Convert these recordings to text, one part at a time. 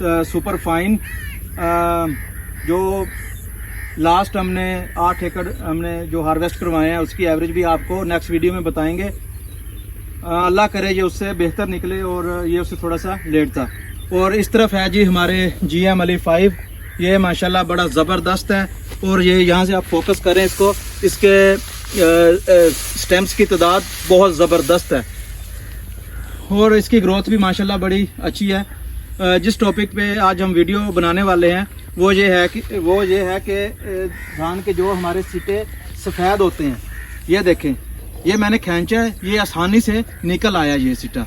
Super fine जो last हमने 8 एकड़ हमने जो हार्वेस्ट करवाए हैं उसकी एवरेज भी आपको नेक्स्ट वीडियो में बताएंगे। अल्लाह करे ये उससे बेहतर निकले और ये उससे थोड़ा सा लेट था। और इस तरफ है जी हमारे GM अली 5, ये माशाल्लाह बड़ा ज़बरदस्त है। और ये यहाँ से आप फोकस करें इसको, इसके स्टेम्स की तादाद बहुत ज़बरदस्त है और इसकी ग्रोथ भी माशाल्लाह बड़ी अच्छी है। जिस टॉपिक पे आज हम वीडियो बनाने वाले हैं वो ये है कि धान के जो हमारे सिटे सफ़ेद होते हैं, ये देखें, ये मैंने खींचा है, ये आसानी से निकल आया ये सिटा।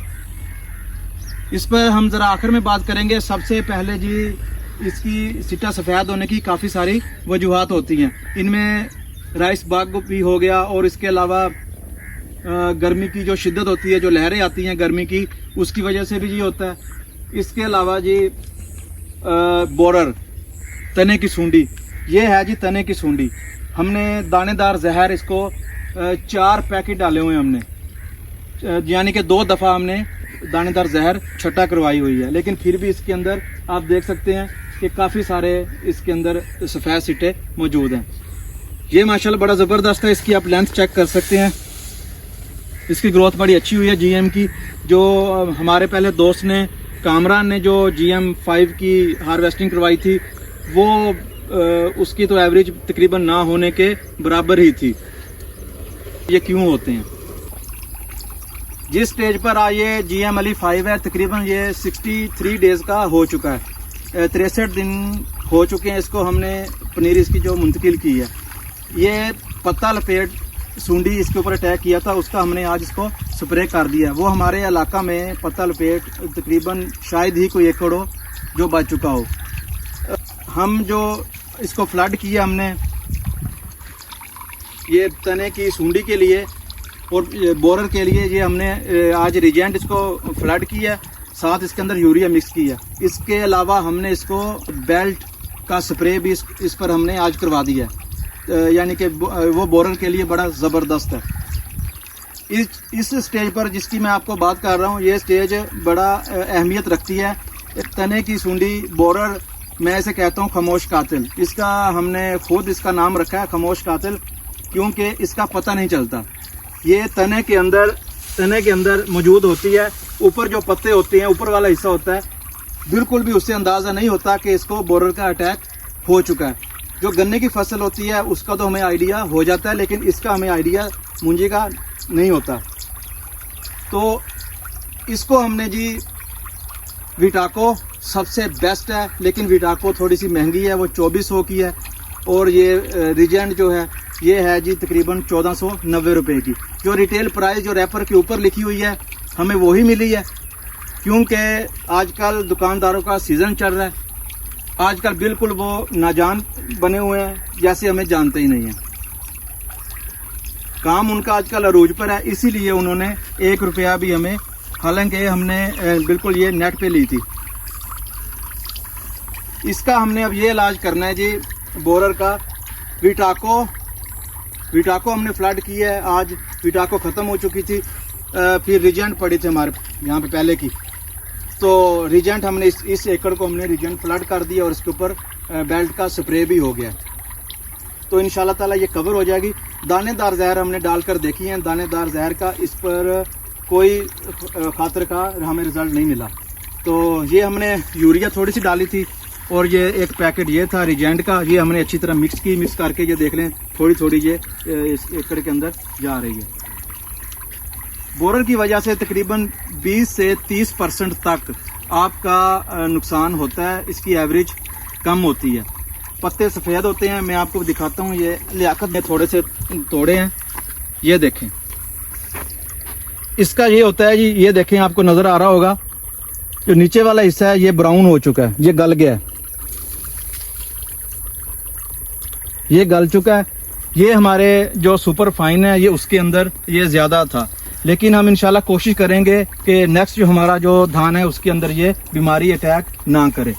इस पर हम ज़रा आखिर में बात करेंगे। सबसे पहले जी इसकी सिटा सफ़ेद होने की काफ़ी सारी वजूहात होती हैं। इनमें राइस बग भी हो गया और इसके अलावा गर्मी की जो शिद्दत होती है, जो लहरें आती हैं गर्मी की, उसकी वजह से भी ये होता है। इसके अलावा जी बोरर, तने की सूंडी, ये है जी तने की सूंडी। हमने दानेदार जहर इसको 4 पैकेट डाले हुए हैं हमने, यानी कि 2 दफ़ा हमने दानेदार जहर छटा करवाई हुई है, लेकिन फिर भी इसके अंदर आप देख सकते हैं कि काफ़ी सारे इसके अंदर सफ़ेद सिटे मौजूद हैं। ये माशाल्लाह बड़ा ज़बरदस्त है। इसकी आप लेंथ चेक कर सकते हैं, इसकी ग्रोथ बड़ी अच्छी हुई है GM की। जो हमारे पहले दोस्त ने, कामरान ने, जो GM 5 की हार्वेस्टिंग करवाई थी, वो उसकी तो एवरेज तकरीबन ना होने के बराबर ही थी। ये क्यों होते हैं? जिस स्टेज पर ये GM अली 5 है, तकरीबन ये 63 डेज़ का हो चुका है, 63 दिन हो चुके हैं। इसको हमने पनीर इसकी जो मुंतकिल की है, ये पत्ता लपेट सूंडी इसके ऊपर अटैक किया था, उसका हमने आज इसको स्प्रे कर दिया। वो हमारे इलाका में पत्ता लपेट तकरीबन शायद ही कोई एकड़ हो जो बच चुका हो। हम जो इसको फ्लड किया हमने ये तने की सूंडी के लिए और बोरर के लिए, ये हमने आज रिजेंट इसको फ्लड किया, साथ इसके अंदर यूरिया मिक्स किया। इसके अलावा हमने इसको बेल्ट का स्प्रे भी इस पर हमने आज करवा दिया, यानी कि वो बोरर के लिए बड़ा ज़बरदस्त है। इस स्टेज पर जिसकी मैं आपको बात कर रहा हूँ, ये स्टेज बड़ा अहमियत रखती है। तने की सूंडी बोरर, मैं इसे कहता हूँ खामोश कातिल। इसका हमने खुद इसका नाम रखा है खामोश कातिल, क्योंकि इसका पता नहीं चलता। ये तने के अंदर मौजूद होती है। ऊपर जो पत्ते होते हैं, ऊपर वाला हिस्सा होता है, बिल्कुल भी उससे अंदाज़ा नहीं होता कि इसको बोरर का अटैक हो चुका है। जो गन्ने की फसल होती है उसका तो हमें आइडिया हो जाता है, लेकिन इसका हमें आइडिया मुंजी का नहीं होता। तो इसको हमने जी विटाको सबसे बेस्ट है, लेकिन विटाको थोड़ी सी महंगी है, वो 2400 की है। और ये रिजेंट जो है ये है जी तकरीबन 1490 रुपये की। जो रिटेल प्राइस जो रैपर के ऊपर लिखी हुई है हमें वही मिली है, क्योंकि आजकल दुकानदारों का सीज़न चल रहा है। आजकल बिल्कुल वो नाजान बने हुए हैं, जैसे हमें जानते ही नहीं हैं। काम उनका आजकल अरूज पर है, इसीलिए उन्होंने 1 रुपया भी हमें, हालांकि हमने बिल्कुल ये नेट पे ली थी। इसका हमने अब ये इलाज करना है जी बोरर का। विटाको हमने फ्लड की है, आज विटाको ख़त्म हो चुकी थी, फिर रिजेंट पड़ी थी हमारे यहाँ पे पहले की। तो रिजेंट हमने इस एकड़ को हमने रिजेंट फ्लड कर दिया और इसके ऊपर बेल्ट का स्प्रे भी हो गया। तो इंशाल्लाह ताला ये कवर हो जाएगी। दानेदार जहर हमने डालकर देखी है, दानेदार जहर का इस पर कोई खातर का हमें रिज़ल्ट नहीं मिला। तो ये हमने यूरिया थोड़ी सी डाली थी और ये 1 पैकेट ये था रिजेंट का, ये हमने अच्छी तरह मिक्स करके ये देख लें थोड़ी थोड़ी ये इस एकड़ के अंदर जा रही है। बोरर की वजह से तकरीबन 20 से 30% तक आपका नुकसान होता है, इसकी एवरेज कम होती है। पत्ते सफ़ेद होते हैं, मैं आपको दिखाता हूँ। ये लियाकत में थोड़े से तोड़े हैं, ये देखें। इसका ये होता है जी, ये देखें, आपको नज़र आ रहा होगा जो नीचे वाला हिस्सा है ये ब्राउन हो चुका है, ये गल गया है, ये गल चुका है। ये हमारे जो सुपर फाइन है ये उसके अंदर ये ज़्यादा था, लेकिन हम इंशाल्लाह कोशिश करेंगे कि नेक्स्ट जो हमारा जो धान है उसके अंदर ये बीमारी अटैक ना करे।